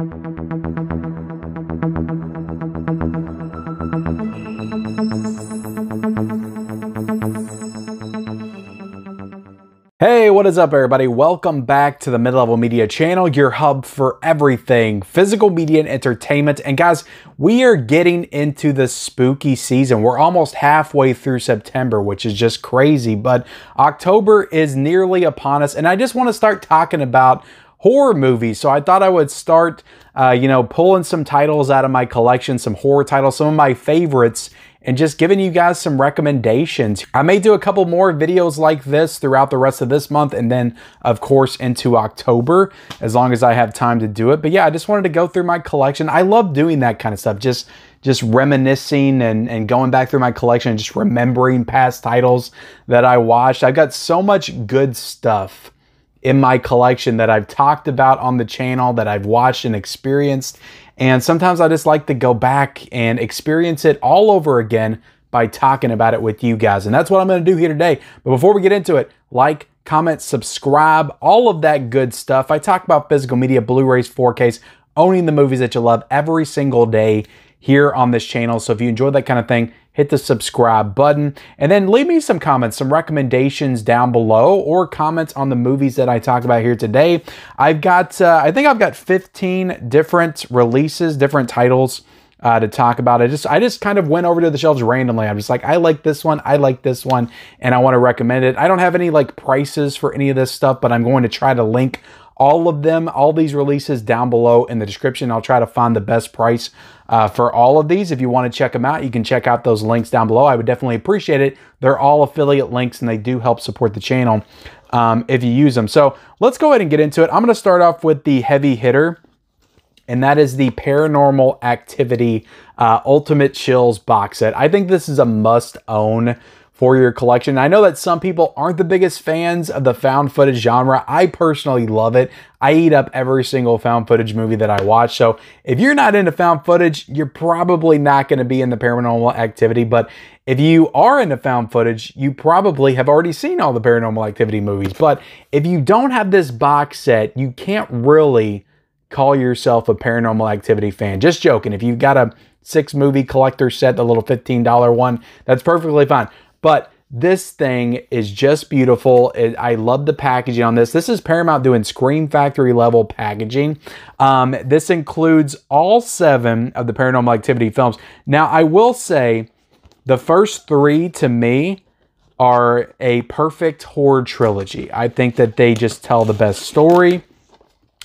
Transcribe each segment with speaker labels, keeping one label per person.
Speaker 1: Hey, what is up everybody? Welcome back to the Mid-Level Media channel, your hub for everything physical media and entertainment. And guys, we are getting into the spooky season. We're almost halfway through September, which is just crazy, but October is nearly upon us. And I just want to start talking about horror movies. So I thought I would start, pulling some titles out of my collection, some horror titles, some of my favorites, and just giving you guys some recommendations. I may do a couple more videos like this throughout the rest of this month, and then of course into October, as long as I have time to do it. But yeah, I just wanted to go through my collection. I love doing that kind of stuff, just reminiscing and going back through my collection and just remembering past titles that I watched. I've got so much good stuff in my collection that I've talked about on the channel, that I've watched and experienced. And sometimes I just like to go back and experience it all over again by talking about it with you guys. And that's what I'm going to do here today. But before we get into it, like, comment, subscribe, all of that good stuff. I talk about physical media, Blu-rays, 4Ks, owning the movies that you love every single day here on this channel. So if you enjoy that kind of thing, hit the subscribe button and then leave me some comments, some recommendations down below, or comments on the movies that I talk about here today. I've got, I think I've got 15 different releases, different titles to talk about. I just kind of went over to the shelves randomly. I'm just like, I like this one, I like this one, and I want to recommend it. I don't have any like prices for any of this stuff, but I'm going to try to link all of them, all these releases down below in the description. I'll try to find the best price for all of these. If you want to check them out, you can check out those links down below. I would definitely appreciate it. They're all affiliate links and they do help support the channel if you use them. So let's go ahead and get into it. I'm going to start off with the heavy hitter, and that is the Paranormal Activity Ultimate Chills box set. I think this is a must own for your collection. I know that some people aren't the biggest fans of the found footage genre. I personally love it. I eat up every single found footage movie that I watch. So if you're not into found footage, you're probably not going to be in the Paranormal Activity. But if you are into found footage, you probably have already seen all the Paranormal Activity movies. But if you don't have this box set, you can't really call yourself a Paranormal Activity fan. Just joking. If you've got a 6-movie collector set, the little $15 one, that's perfectly fine. But this thing is just beautiful. I love the packaging on this. This is Paramount doing Scream Factory level packaging. This includes all 7 of the Paranormal Activity films. Now, I will say the first 3 to me are a perfect horror trilogy. I think that they just tell the best story.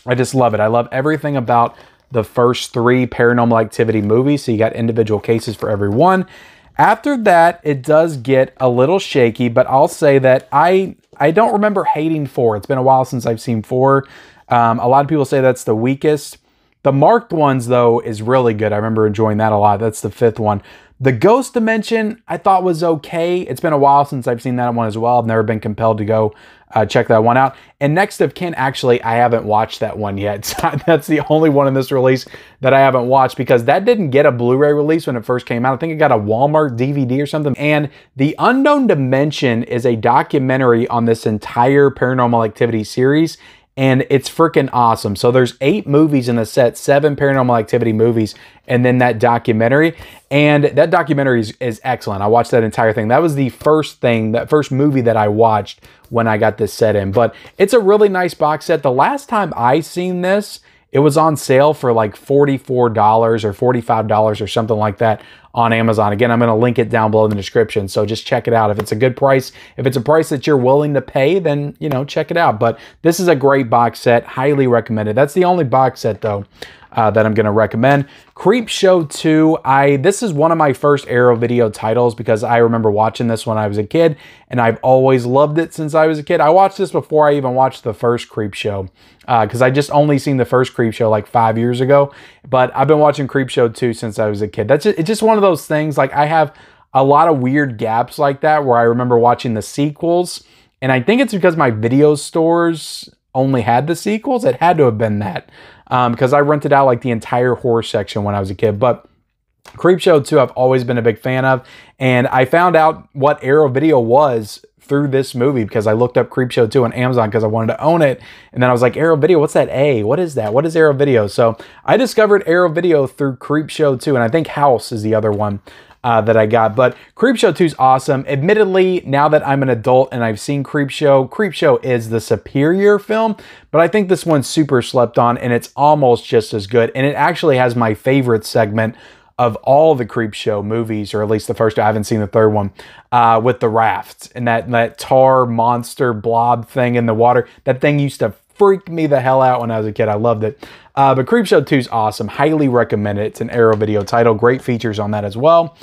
Speaker 1: I just love it. I love everything about the first 3 Paranormal Activity movies. So you got individual cases for every one. After that, it does get a little shaky, but I'll say that I don't remember hating 4. It's been a while since I've seen 4. A lot of people say that's the weakest. The marked ones, though, is really good. I remember enjoying that a lot. That's the 5th one. The Ghost Dimension, I thought was okay. It's been a while since I've seen that one as well. I've never been compelled to go check that one out. And Next of Kin, actually, I haven't watched that one yet. That's the only one in this release that I haven't watched, because that didn't get a Blu-ray release when it first came out. I think it got a Walmart DVD or something. And The Unknown Dimension is a documentary on this entire Paranormal Activity series, and it's freaking awesome. So there's 8 movies in the set, 7 Paranormal Activity movies, and then that documentary. And that documentary is excellent. I watched that entire thing. That was the first thing, that first movie that I watched when I got this set in. But it's a really nice box set. The last time I seen this, it was on sale for like $44 or $45 or something like that on Amazon. Again, I'm going to link it down below in the description, so just check it out. If it's a good price, if it's a price that you're willing to pay, then, you know, check it out. But this is a great box set, highly recommended. That's the only box set, though, that I'm going to recommend. Creepshow 2, this is one of my first Arrow Video titles, because I remember watching this when I was a kid, and I've always loved it since I was a kid. I watched this before I even watched the first Creepshow, because I just only seen the first Creepshow like 5 years ago, but I've been watching Creepshow 2 since I was a kid. It's just one of those things. Like, I have a lot of weird gaps like that where I remember watching the sequels, and I think it's because my video stores only had the sequels. It had to have been that, because I rented out like the entire horror section when I was a kid. But Creepshow 2 I've always been a big fan of, and I found out what Arrow Video was through this movie because I looked up Creepshow 2 on Amazon because I wanted to own it, and then I was like, Arrow Video, what's that A? What is that? What is Arrow Video? So I discovered Arrow Video through Creepshow 2, and I think House is the other one that I got. But Creepshow 2 is awesome. Admittedly, now that I'm an adult and I've seen Creepshow is the superior film, but I think this one's super slept on, and it's almost just as good, and it actually has my favorite segment of all the Creepshow movies, or at least the first two. I haven't seen the third one, with the raft and that tar monster blob thing in the water. That thing used to freak me the hell out when I was a kid. I loved it. But Creepshow 2 is awesome. Highly recommend it. It's an Arrow Video title. Great features on that as well.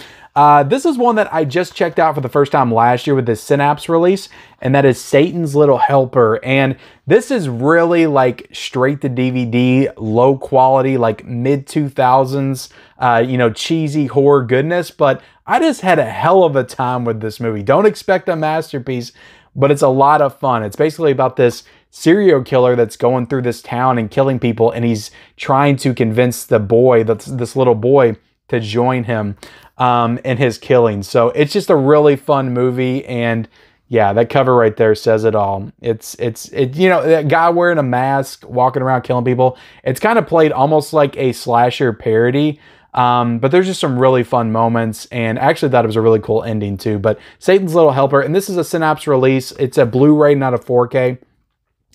Speaker 1: This is one that I just checked out for the first time last year with the Synapse release, and that is Satan's Little Helper. And this is really like straight to DVD, low quality, like mid-2000s, you know, cheesy horror goodness. But I just had a hell of a time with this movie. Don't expect a masterpiece, but it's a lot of fun. It's basically about this serial killer that's going through this town and killing people, and he's trying to convince the boy, this little boy, to join him in his killing. So it's just a really fun movie, and yeah, that cover right there says it all. It's you know, that guy wearing a mask walking around killing people. It's kind of played almost like a slasher parody. But there's just some really fun moments, and I actually thought it was a really cool ending too. But Satan's Little Helper, and this is a Synapse release. It's a Blu-ray, not a 4K,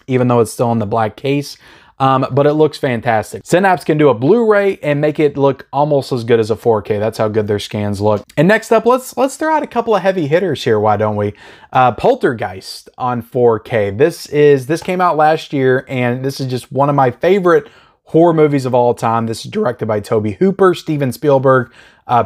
Speaker 1: even though it's still in the black case. But it looks fantastic. Synapse can do a Blu-ray and make it look almost as good as a 4K. That's how good their scans look. And next up, let's throw out a couple of heavy hitters here, why don't we? Poltergeist on 4K. This came out last year, and this is just one of my favorite horror movies of all time. This is directed by Tobe Hooper, Steven Spielberg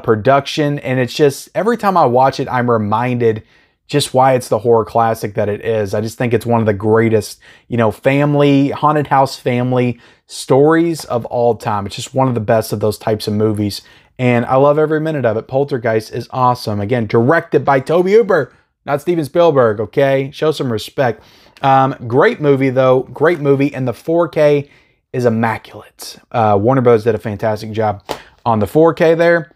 Speaker 1: production, and it's just, every time I watch it, I'm reminded just why it's the horror classic that it is. I just think it's one of the greatest, you know, haunted house family stories of all time. It's just one of the best of those types of movies, and I love every minute of it. Poltergeist is awesome. Again, directed by Tobe Hooper, not Steven Spielberg, okay? Show some respect. Great movie, though. Great movie, and the 4K is immaculate. Warner Bros. Did a fantastic job on the 4K there.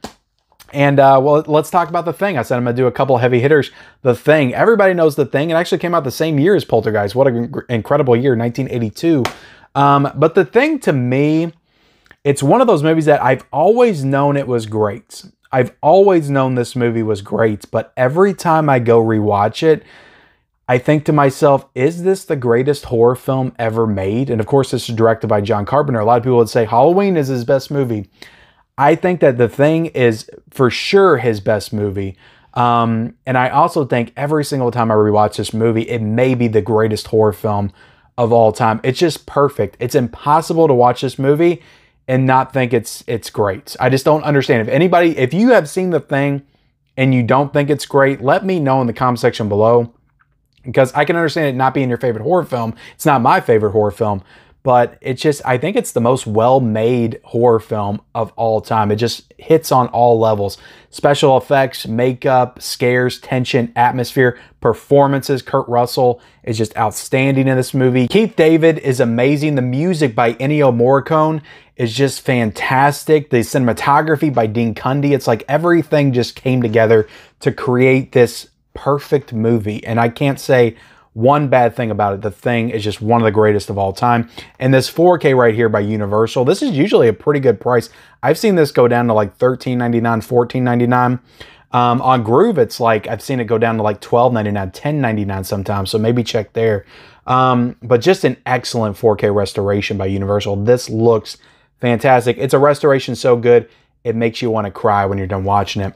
Speaker 1: And well, let's talk about The Thing. I said I'm going to do a couple of heavy hitters. The Thing. Everybody knows The Thing. It actually came out the same year as Poltergeist. What an incredible year, 1982. But The Thing, to me, it's one of those movies that I've always known it was great. I've always known this movie was great. But every time I go rewatch it, I think to myself, is this the greatest horror film ever made? And of course, this is directed by John Carpenter. A lot of people would say Halloween is his best movie. I think that The Thing is for sure his best movie. And I also think every single time I rewatch this movie, it may be the greatest horror film of all time. It's just perfect. It's impossible to watch this movie and not think it's great. I just don't understand. If you have seen The Thing and you don't think it's great, let me know in the comment section below. Because I can understand it not being your favorite horror film. It's not my favorite horror film. But it's just, I think it's the most well-made horror film of all time. It just hits on all levels. Special effects, makeup, scares, tension, atmosphere, performances. Kurt Russell is just outstanding in this movie. Keith David is amazing. The music by Ennio Morricone is just fantastic. The cinematography by Dean Cundey. It's like everything just came together to create this perfect movie, and I can't say one bad thing about it. The Thing is just one of the greatest of all time. And this 4K right here by Universal, this is usually a pretty good price. I've seen this go down to like $13.99, $14.99. On Groove, it's like, I've seen it go down to like $12.99, $10.99 sometimes, so maybe check there. But just an excellent 4K restoration by Universal. This looks fantastic. It's a restoration so good, it makes you want to cry when you're done watching it.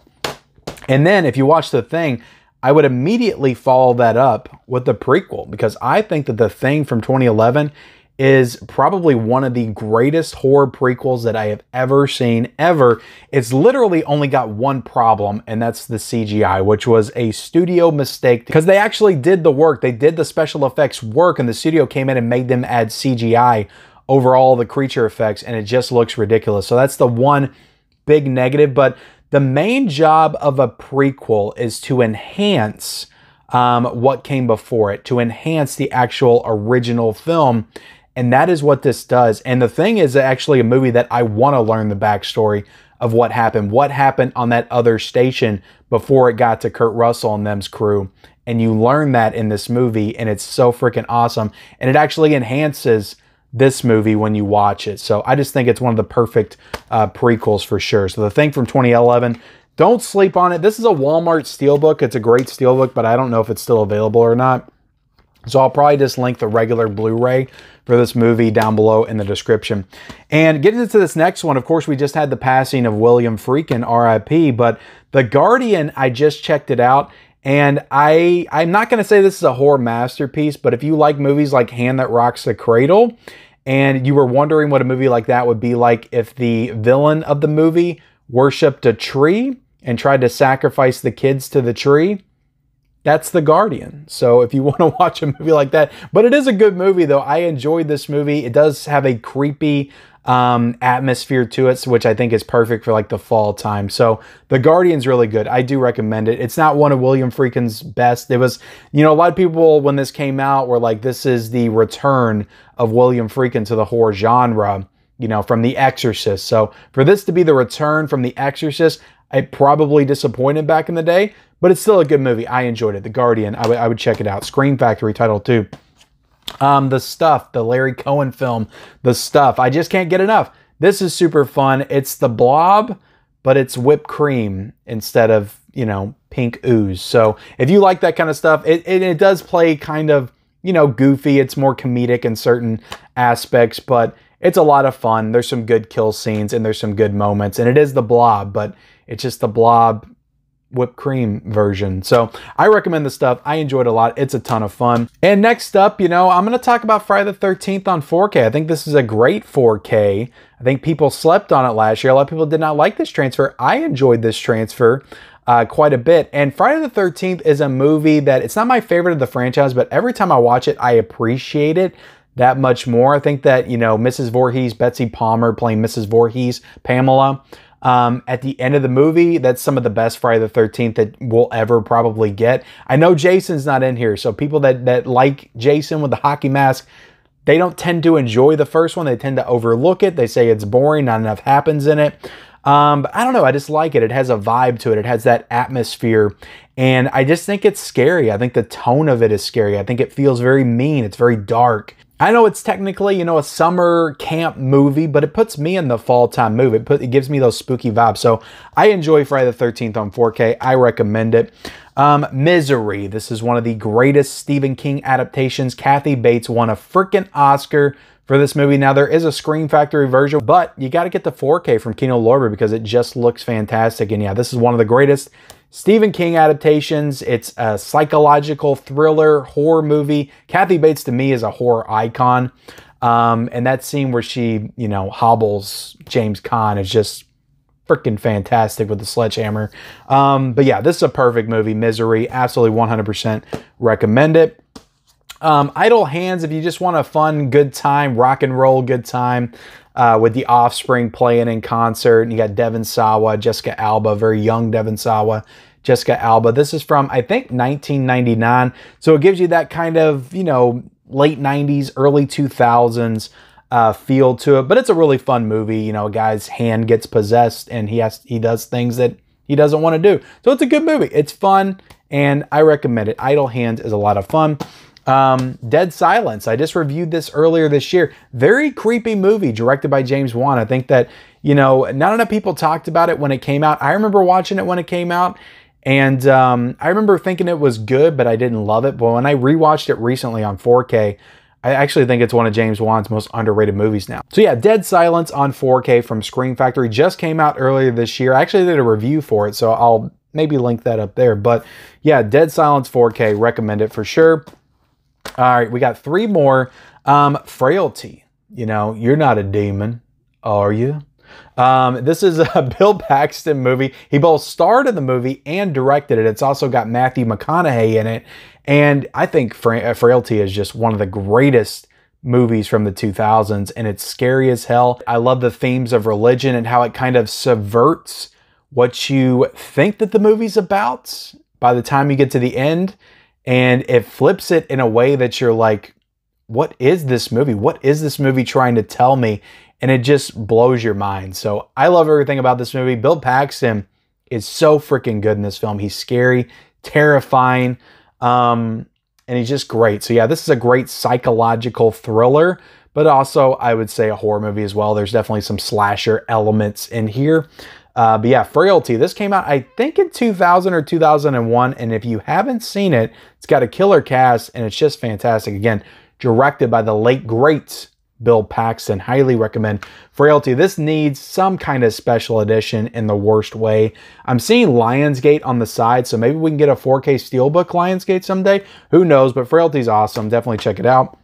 Speaker 1: And then if you watch The Thing, I would immediately follow that up with the prequel, because I think that The Thing from 2011 is probably one of the greatest horror prequels that I have ever seen, ever. It's literally only got one problem, and that's the CGI, which was a studio mistake, because they actually did the work. They did the special effects work, and the studio came in and made them add CGI over all the creature effects, and it just looks ridiculous. So that's the one big negative, but the main job of a prequel is to enhance what came before it, to enhance the actual original film. And that is what this does. And The Thing is actually a movie that I want to learn the backstory of what happened on that other station before it got to Kurt Russell and them's crew. And you learn that in this movie, and it's so freaking awesome. And it actually enhances this movie when you watch it. So I just think it's one of the perfect prequels for sure. So The Thing from 2011, don't sleep on it. This is a Walmart steelbook. It's a great steelbook, but I don't know if it's still available or not. So I'll probably just link the regular Blu-ray for this movie down below in the description. And getting into this next one, of course, we just had the passing of William Friedkin, RIP, but The Guardian, I just checked it out. And I'm not going to say this is a horror masterpiece, but if you like movies like Hand That Rocks the Cradle, and you were wondering what a movie like that would be like if the villain of the movie worshipped a tree and tried to sacrifice the kids to the tree, that's The Guardian. So if you want to watch a movie like that, but it is a good movie though. I enjoyed this movie. It does have a creepy atmosphere to it, which I think is perfect for like the fall time. So The Guardian's really good. I do recommend it. It's not one of William Friedkin's best. It was, you know, a lot of people when this came out were like, this is the return of William Friedkin to the horror genre, you know, from The Exorcist. So for this to be the return from The Exorcist, I probably disappointed back in the day, but it's still a good movie. I enjoyed it. The Guardian, I would check it out. Scream Factory title 2. The Stuff, the Larry Cohen film, The Stuff. I just can't get enough. This is super fun. It's the Blob, but it's whipped cream instead of, you know, pink ooze. So if you like that kind of stuff, it does play kind of, you know, goofy. It's more comedic in certain aspects, but it's a lot of fun. There's some good kill scenes and there's some good moments. And it is the Blob, but it's just the Blob whipped cream version. So I recommend The Stuff. I enjoyed it a lot. It's a ton of fun. And next up, you know, I'm going to talk about Friday the 13th on 4K. I think this is a great 4K. I think people slept on it last year. A lot of people did not like this transfer. I enjoyed this transfer quite a bit. And Friday the 13th is a movie that it's not my favorite of the franchise, but every time I watch it, I appreciate it that much more. I think that, you know, Mrs. Voorhees, Betsy Palmer playing Mrs. Voorhees, Pamela, at the end of the movie, that's some of the best Friday the 13th that we'll ever probably get. I know Jason's not in here, so people that like Jason with the hockey mask, they don't tend to enjoy the first one. They tend to overlook it. They say it's boring, not enough happens in it. But I don't know, I just like it. It has a vibe to it. It has that atmosphere, and I just think it's scary. I think the tone of it is scary. I think it feels very mean. It's very dark. I know it's technically, you know, a summer camp movie, but it puts me in the fall time mood. It gives me those spooky vibes. So I enjoy Friday the 13th on 4K. I recommend it. Misery. This is one of the greatest Stephen King adaptations. Kathy Bates won a freaking Oscar for this movie. Now, there is a Scream Factory version, but you got to get the 4K from Kino Lorber because it just looks fantastic. And yeah, this is one of the greatest Stephen King adaptations. It's a psychological thriller horror movie. Kathy Bates to me is a horror icon. And that scene where she, you know, hobbles James Caan is just freaking fantastic with the sledgehammer. But yeah, this is a perfect movie. Misery, absolutely 100% recommend it. Idle Hands, if you just want a fun, good time, rock and roll good time, with The Offspring playing in concert. And you got Devon Sawa, Jessica Alba, very young Devon Sawa, Jessica Alba. This is from, I think, 1999. So it gives you that kind of, you know, late 90s, early 2000s feel to it. But it's a really fun movie. You know, a guy's hand gets possessed and he does things that he doesn't want to do. So it's a good movie. It's fun and I recommend it. Idle Hands is a lot of fun. Dead Silence. I just reviewed this earlier this year. Very creepy movie directed by James Wan. I think that, you know, not enough people talked about it when it came out. I remember watching it when it came out and I remember thinking it was good, but I didn't love it. But when I rewatched it recently on 4K, I actually think it's one of James Wan's most underrated movies now. So yeah, Dead Silence on 4K from Scream Factory just came out earlier this year. I actually did a review for it, so I'll maybe link that up there. But yeah, Dead Silence 4K, recommend it for sure. All right, we got 3 more. Frailty. You know, you're not a demon, are you? This is a Bill Paxton movie. He both starred in the movie and directed it. It's also got Matthew McConaughey in it. And I think Frailty is just one of the greatest movies from the 2000s. And it's scary as hell. I love the themes of religion and how it kind of subverts what you think that the movie's about by the time you get to the end. And it flips it in a way that you're like, what is this movie? What is this movie trying to tell me? and it just blows your mind. So I love everything about this movie. Bill Paxton is so freaking good in this film. He's scary, terrifying, and he's just great. So yeah, this is a great psychological thriller, but also I would say a horror movie as well. There's definitely some slasher elements in here. But yeah, Frailty. This came out, I think, in 2000 or 2001. And if you haven't seen it, it's got a killer cast and it's just fantastic. Again, directed by the late, great Bill Paxton. Highly recommend Frailty. This needs some kind of special edition in the worst way. I'm seeing Lionsgate on the side, so maybe we can get a 4K Steelbook Lionsgate someday. Who knows? But Frailty's awesome. Definitely check it out.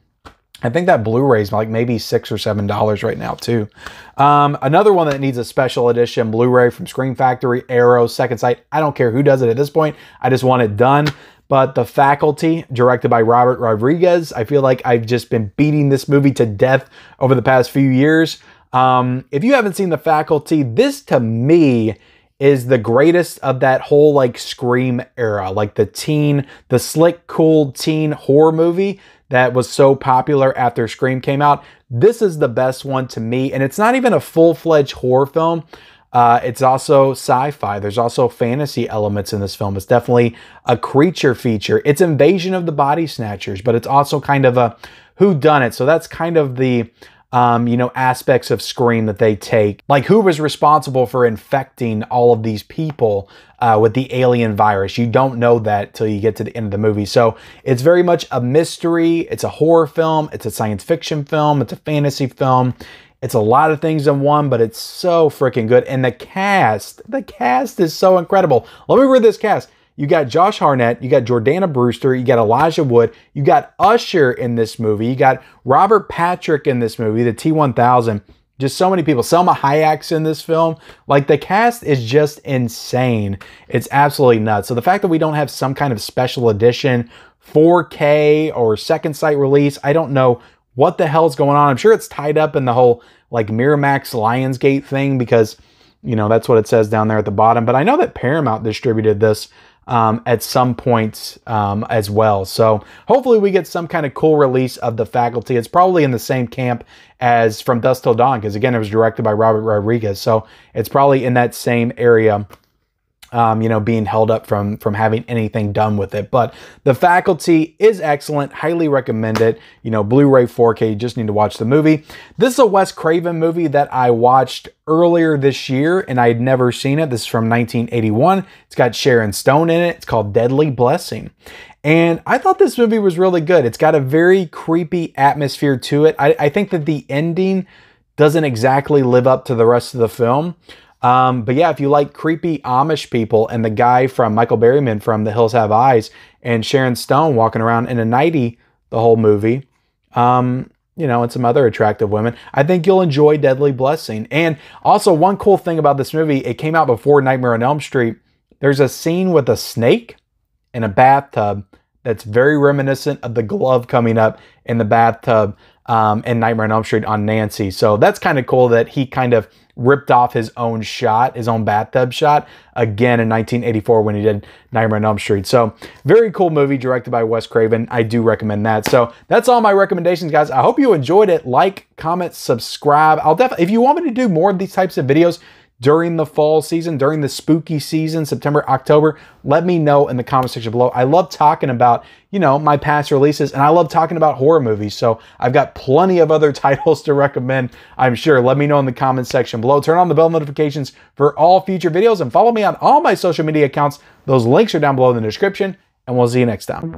Speaker 1: I think that Blu-ray is like maybe $6 or $7 right now too. Another one that needs a special edition Blu-ray from Scream Factory, Arrow, Second Sight. I don't care who does it at this point. I just want it done. But The Faculty, directed by Robert Rodriguez. I feel like I've just been beating this movie to death over the past few years. If you haven't seen The Faculty, this to me is the greatest of that whole like Scream era. Like the slick, cool teen horror movie that was so popular after Scream came out. This is the best one to me. And it's not even a full-fledged horror film. It's also sci-fi. There's also fantasy elements in this film. It's definitely a creature feature. It's Invasion of the Body Snatchers, but it's also kind of a whodunit. So that's kind of the aspects of Scream that they take. Like, who was responsible for infecting all of these people with the alien virus? You don't know that till you get to the end of the movie. So it's very much a mystery. It's a horror film. It's a science fiction film. It's a fantasy film. It's a lot of things in one, but it's so freaking good. And the cast is so incredible. Let me read this cast. You got Josh Hartnett, you got Jordana Brewster, you got Elijah Wood, you got Usher in this movie, you got Robert Patrick in this movie, the T-1000. Just so many people. Selma Hayek's in this film. Like, the cast is just insane. It's absolutely nuts. So the fact that we don't have some kind of special edition 4K or Second Sight release, I don't know what the hell's going on. I'm sure it's tied up in the whole like Miramax Lionsgate thing because, that's what it says down there at the bottom. But I know that Paramount distributed this at some point as well. So hopefully we get some kind of cool release of The Faculty. It's probably in the same camp as From Dusk Till Dawn, because again, it was directed by Robert Rodriguez. So it's probably in that same area, being held up from having anything done with it. But The Faculty is excellent. Highly recommend it. Blu-ray 4K, you just need to watch the movie. This is a Wes Craven movie that I watched earlier this year, and I had never seen it. This is from 1981. It's got Sharon Stone in it. It's called Deadly Blessing. And I thought this movie was really good. It's got a very creepy atmosphere to it. I think that the ending doesn't exactly live up to the rest of the film. But yeah, if you like creepy Amish people and the guy from Michael Berryman from The Hills Have Eyes and Sharon Stone walking around in a nightie the whole movie, and some other attractive women, I think you'll enjoy Deadly Blessing. And also, one cool thing about this movie, it came out before Nightmare on Elm Street. There's a scene with a snake in a bathtub that's very reminiscent of the glove coming up in the bathtub in Nightmare on Elm Street on Nancy. So that's kind of cool that he kind of ripped off his own shot, his own bathtub shot, again in 1984 when he did Nightmare on Elm Street. So very cool movie directed by Wes Craven. I do recommend that. So that's all my recommendations, guys. I hope you enjoyed it. Like, comment, subscribe. I'll definitely, if you want me to do more of these types of videos during the fall season, during the spooky season, September, October, let me know in the comment section below. I love talking about, my past releases, and I love talking about horror movies. So I've got plenty of other titles to recommend, I'm sure. Let me know in the comment section below. Turn on the bell notifications for all future videos and follow me on all my social media accounts. Those links are down below in the description, and we'll see you next time.